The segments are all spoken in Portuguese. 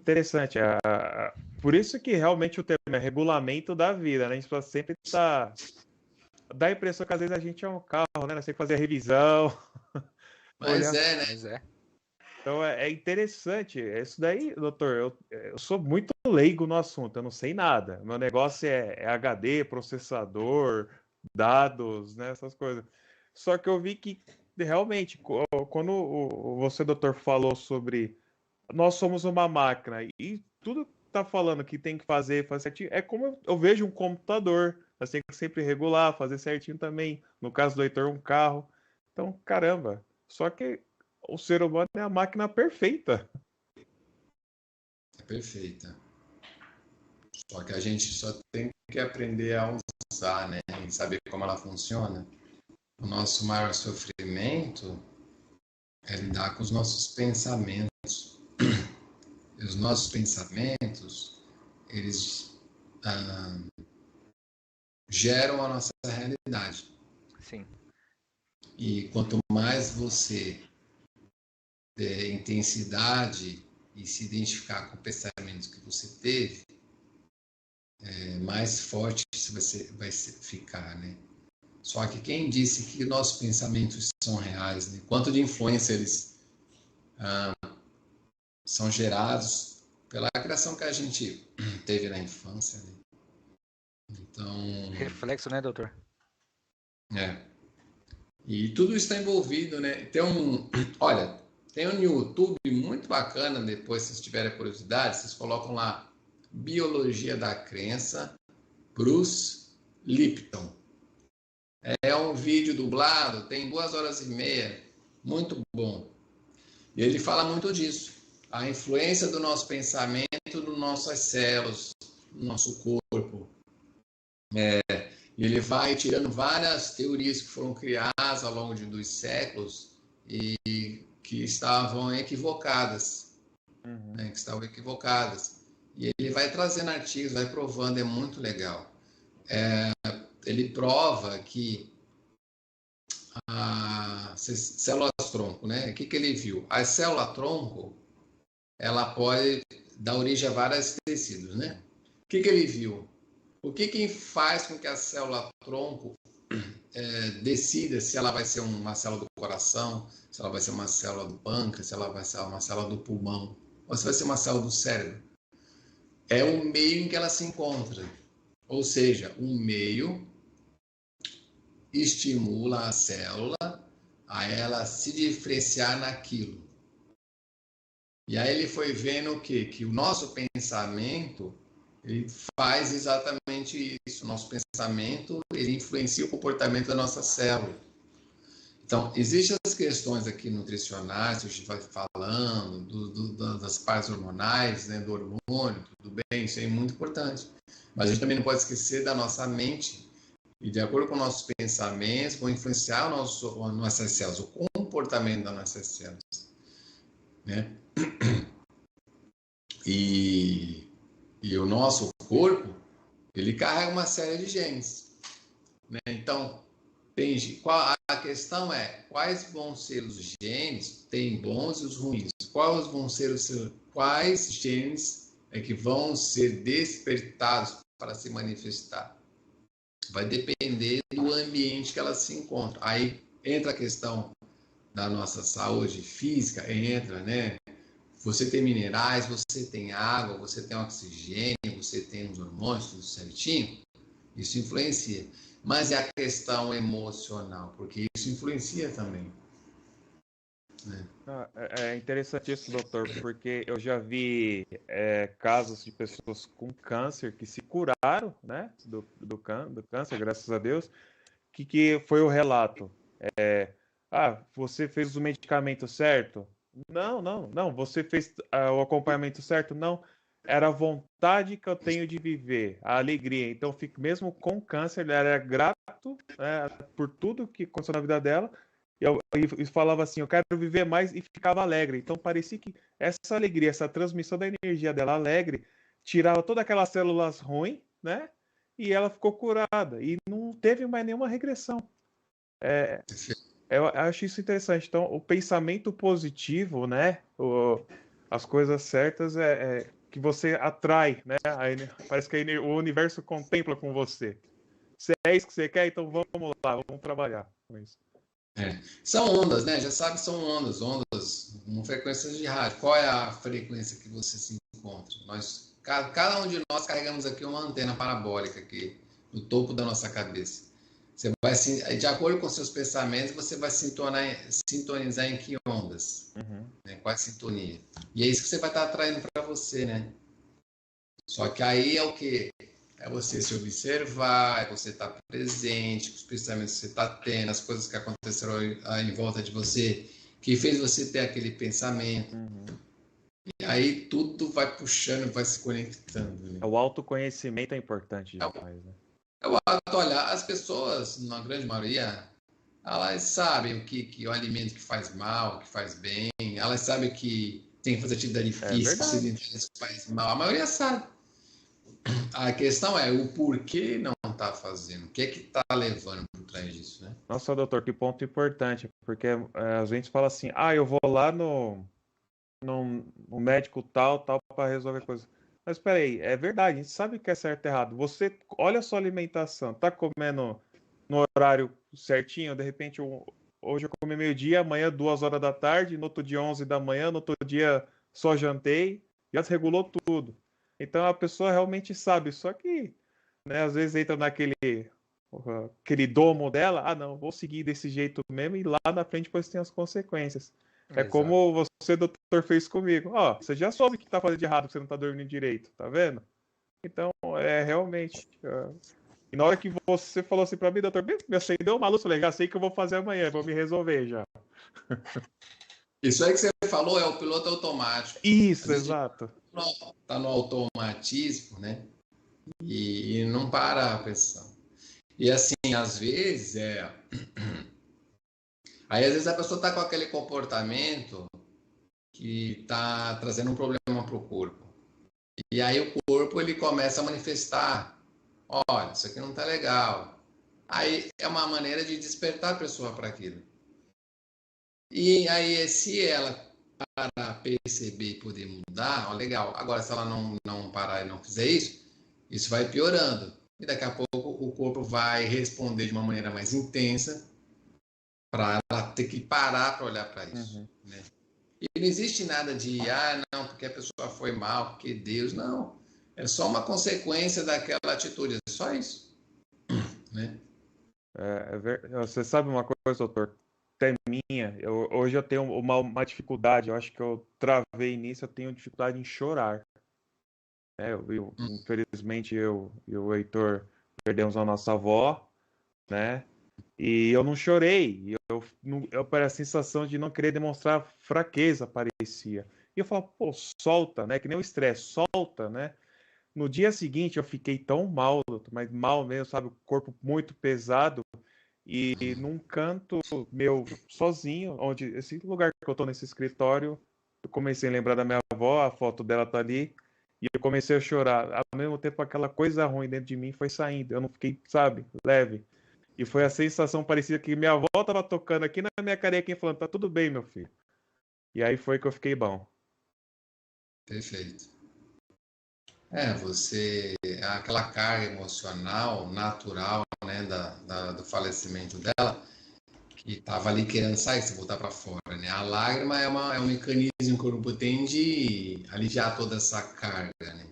interessante. Por isso que realmente o termo é regulamento da vida, né? A gente precisa sempre estar... Dá a impressão que às vezes a gente é um carro, né? Nós temos que fazer a revisão, Mas olhar... né? Mas é. Então é interessante. Isso daí, doutor, eu sou muito leigo no assunto, eu não sei nada. Meu negócio é HD, processador, dados, né? Essas coisas. Só que eu vi que realmente, quando você, doutor, falou sobre nós somos uma máquina e tudo tá falando que tem que fazer certinho, é como eu vejo um computador. Você tem que sempre regular, fazer certinho também. No caso do Heitor, um carro. Então, caramba. Só que o ser humano é a máquina perfeita. É perfeita. Só que a gente só tem que aprender a usar, né? E saber como ela funciona. O nosso maior sofrimento é lidar com os nossos pensamentos. E os nossos pensamentos, eles geram a nossa realidade. Sim. E quanto mais você der intensidade e se identificar com pensamentos que você teve, mais forte você vai ficar, né? Só que quem disse que nossos pensamentos são reais, né? Quanto de influência eles são gerados pela criação que a gente teve na infância, né? Então, Reflexo, né, doutor? E tudo está envolvido, né? Olha, tem um YouTube muito bacana, depois se vocês tiverem curiosidade, vocês colocam lá Biologia da Crença, Bruce Lipton. É um vídeo dublado, tem 2 horas e meia, muito bom. E ele fala muito disso, a influência do nosso pensamento nas nossas células, no nosso corpo. E ele vai tirando várias teorias que foram criadas ao longo dos séculos e que estavam equivocadas, né? Que estavam equivocadas. E ele vai trazendo artigos, vai provando, é muito legal. Ele prova que as células-tronco, né? O que ele viu? A célula-tronco, ela pode dar origem a vários tecidos, né? O que ele viu? O que faz com que a célula-tronco decida se ela vai ser uma célula do coração, se ela vai ser uma célula do pâncreas, se ela vai ser uma célula do pulmão, ou se vai ser uma célula do cérebro? É o meio em que ela se encontra. Ou seja, o meio estimula a célula a ela se diferenciar naquilo. E aí ele foi vendo o quê? Que o nosso pensamento ele faz exatamente isso. O nosso pensamento ele influencia o comportamento da nossa célula. Então, existem as questões aqui nutricionais, que a gente vai falando, das partes hormonais, né, do hormônio, tudo bem, isso é muito importante. Mas a gente também não pode esquecer da nossa mente, e de acordo com nossos pensamentos, vão influenciar nossas células, o comportamento das nossas células. Né? E o nosso corpo, ele carrega uma série de genes. Né? Então, a questão é, quais vão ser os genes, tem bons e os ruins, quais genes é que vão ser despertados para se manifestar? Vai depender do ambiente que ela se encontra. Aí entra a questão da nossa saúde física, né? Você tem minerais, você tem água, você tem oxigênio, você tem os hormônios, tudo certinho. Isso influencia. Mas é a questão emocional, porque isso influencia também. Né? É interessantíssimo, doutor, porque eu já vi casos de pessoas com câncer que se curaram, né, do câncer, graças a Deus, que foi o relato. Você fez o medicamento certo? Não. Você fez o acompanhamento certo? Não. Era a vontade que eu tenho de viver, a alegria. Então, fico mesmo com câncer, ele era grato, né, por tudo que aconteceu na vida dela. E falava assim, eu quero viver mais, e ficava alegre. Então, parecia que essa alegria, essa transmissão da energia dela alegre, tirava todas aquelas células ruins, né? E ela ficou curada. E não teve mais nenhuma regressão. Eu acho isso interessante. Então, o pensamento positivo, né? as coisas certas é que você atrai, né? Parece que o universo contempla com você. Se é isso que você quer, então vamos lá, vamos trabalhar com isso. São ondas, né? Já sabe, são ondas, frequências de rádio. Qual é a frequência que você se encontra? Cada um de nós carregamos aqui uma antena parabólica aqui no topo da nossa cabeça. Você vai, de acordo com seus pensamentos, você vai sintonizar em que ondas? Né? Qual é a sintonia? E é isso que você vai estar atraindo para você, né? Só que aí é o quê? É você se observar, é você estar presente, os pensamentos que você está tendo, as coisas que aconteceram em volta de você, que fez você ter aquele pensamento. E aí tudo vai puxando, vai se conectando. Né? O autoconhecimento é importante demais, né? Olha, as pessoas, na grande maioria, elas sabem o alimento que faz mal, o que faz bem, elas sabem que tem que fazer atividade física, se faz mal, a maioria sabe. A questão é o porquê não está fazendo, o que é que está levando por trás disso, né? Nossa, doutor, que ponto importante, porque a gente fala assim, eu vou lá no médico tal, para resolver coisa. Mas espera aí, é verdade, a gente sabe que é certo e errado. Você olha a sua alimentação, tá comendo no horário certinho, de repente hoje eu comi meio-dia, amanhã 2 horas da tarde, no outro dia 11 da manhã, no outro dia só jantei, já desregulou tudo. Então a pessoa realmente sabe, só que, né, às vezes entra aquele domo dela, não, vou seguir desse jeito mesmo e lá na frente depois tem as consequências. É como você, doutor, fez comigo. Você já soube o que tá fazendo de errado, que você não tá dormindo direito, tá vendo? Então, realmente. E na hora que você falou assim pra mim, doutor, me acendeu uma luz, falei, já sei que eu vou fazer amanhã, vou me resolver já. Isso aí que você falou é o piloto automático. Isso, exato. Tá no automatismo, né? E não para a pressão. E assim, às vezes, aí às vezes a pessoa tá com aquele comportamento que tá trazendo um problema pro corpo. E aí o corpo, ele começa a manifestar, olha, isso aqui não tá legal. Aí é uma maneira de despertar a pessoa para aquilo. E aí, se ela parar, perceber e poder mudar, legal. Agora, se ela não parar e não fizer isso, isso vai piorando. E daqui a pouco o corpo vai responder de uma maneira mais intensa para ela ter que parar para olhar para isso. Né? E não existe nada de, não, porque a pessoa foi mal, porque Deus, não. É só uma consequência daquela atitude, é só isso. Né? Você sabe uma coisa, doutor? Até minha, hoje eu tenho uma dificuldade, eu acho que eu travei nisso, eu tenho dificuldade em chorar. Infelizmente, eu e o Heitor perdemos a nossa avó, né? E eu não chorei. Eu a sensação de não querer demonstrar fraqueza parecia. E eu falo, pô, solta, né? Que nem o estresse, solta, né? No dia seguinte eu fiquei tão mal, doutor, mas mal mesmo, sabe? O corpo muito pesado. E num canto meu, sozinho, onde esse lugar que eu tô nesse escritório, eu comecei a lembrar da minha avó, a foto dela tá ali. E eu comecei a chorar. Ao mesmo tempo, aquela coisa ruim dentro de mim foi saindo. Eu não fiquei, sabe, leve. E foi a sensação parecida que minha avó tava tocando aqui na minha carequinha falando, tá tudo bem, meu filho. E aí foi que eu fiquei bom. Perfeito. Aquela carga emocional natural, né, do falecimento dela, que estava ali querendo sair, se voltar para fora, né? A lágrima é um mecanismo que o corpo tem de aliviar toda essa carga, né?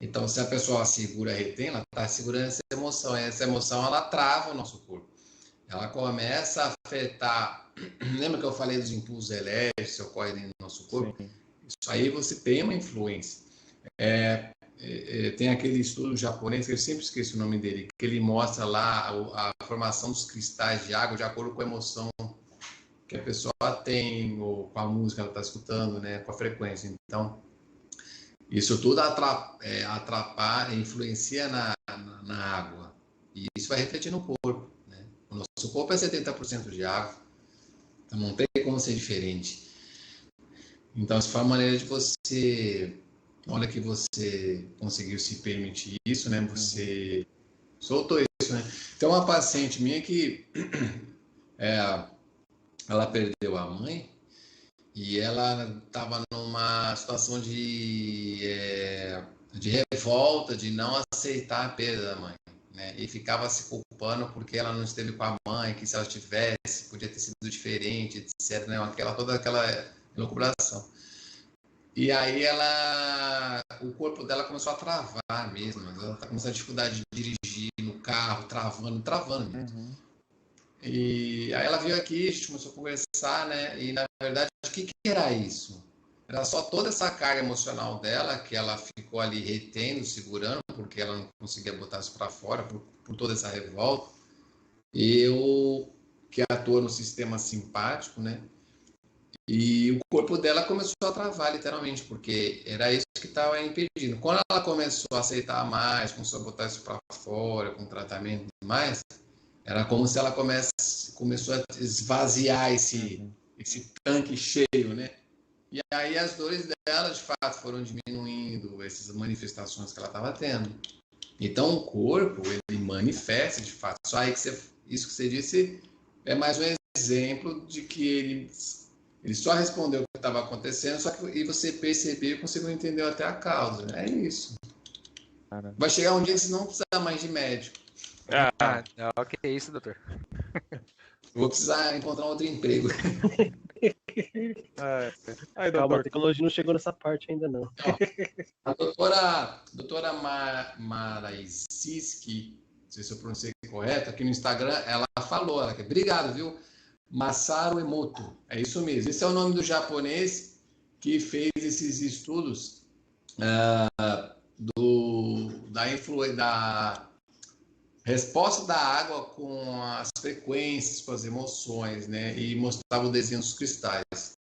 Então, se a pessoa segura, retém, ela está segurando essa emoção, e essa emoção ela trava o nosso corpo. Ela começa a afetar. Lembra que eu falei dos impulsos elétricos que ocorrem dentro do nosso corpo? Sim. Isso aí você tem uma influência. Tem aquele estudo japonês, que eu sempre esqueço o nome dele, que ele mostra lá a formação dos cristais de água de acordo com a emoção que a pessoa tem, ou com a música que ela está escutando, né, com a frequência. Então, isso tudo atrapalha, influencia na água. E isso vai refletir no corpo. Né? O nosso corpo é 70% de água. Então, não tem como ser diferente. Então, essa foi a maneira de você... Olha que você conseguiu se permitir isso, né? Você soltou isso, né? Tem uma paciente minha que ela perdeu a mãe e ela estava numa situação de revolta, de não aceitar a perda da mãe, né? E ficava se culpando porque ela não esteve com a mãe, que se ela tivesse, podia ter sido diferente, etc, né? Toda aquela elucubração. E aí o corpo dela começou a travar mesmo, ela tá começando a dificuldade de dirigir no carro, travando mesmo. Uhum. E aí ela veio aqui, a gente começou a conversar, né? E na verdade, o que era isso? Era só toda essa carga emocional dela que ela ficou ali retendo, segurando, porque ela não conseguia botar isso para fora por toda essa revolta. Eu, que atua no sistema simpático, né? E o corpo dela começou a travar, literalmente, porque era isso que estava impedindo. Quando ela começou a aceitar mais, começou a botar isso para fora, com tratamento e mais, era como se ela começou a esvaziar esse tanque cheio, né? E aí as dores dela, de fato, foram diminuindo, essas manifestações que ela estava tendo. Então o corpo, ele manifesta, de fato. Só aí isso que você disse é mais um exemplo de que ele só respondeu o que estava acontecendo, e você percebeu e conseguiu entender até a causa. É isso. Caramba. Vai chegar um dia que você não precisa mais de médico. Não, que isso, doutor. Vou precisar encontrar outro emprego. Aí, Calma, a doutor. tecnologia não chegou nessa parte ainda, não. A doutora Maraiziski, não sei se eu pronunciei correto, aqui no Instagram, ela falou, obrigado, viu? Masaru Emoto, é isso mesmo. Esse é o nome do japonês que fez esses estudos da resposta da água com as frequências, com as emoções, né? E mostrava o desenho dos cristais.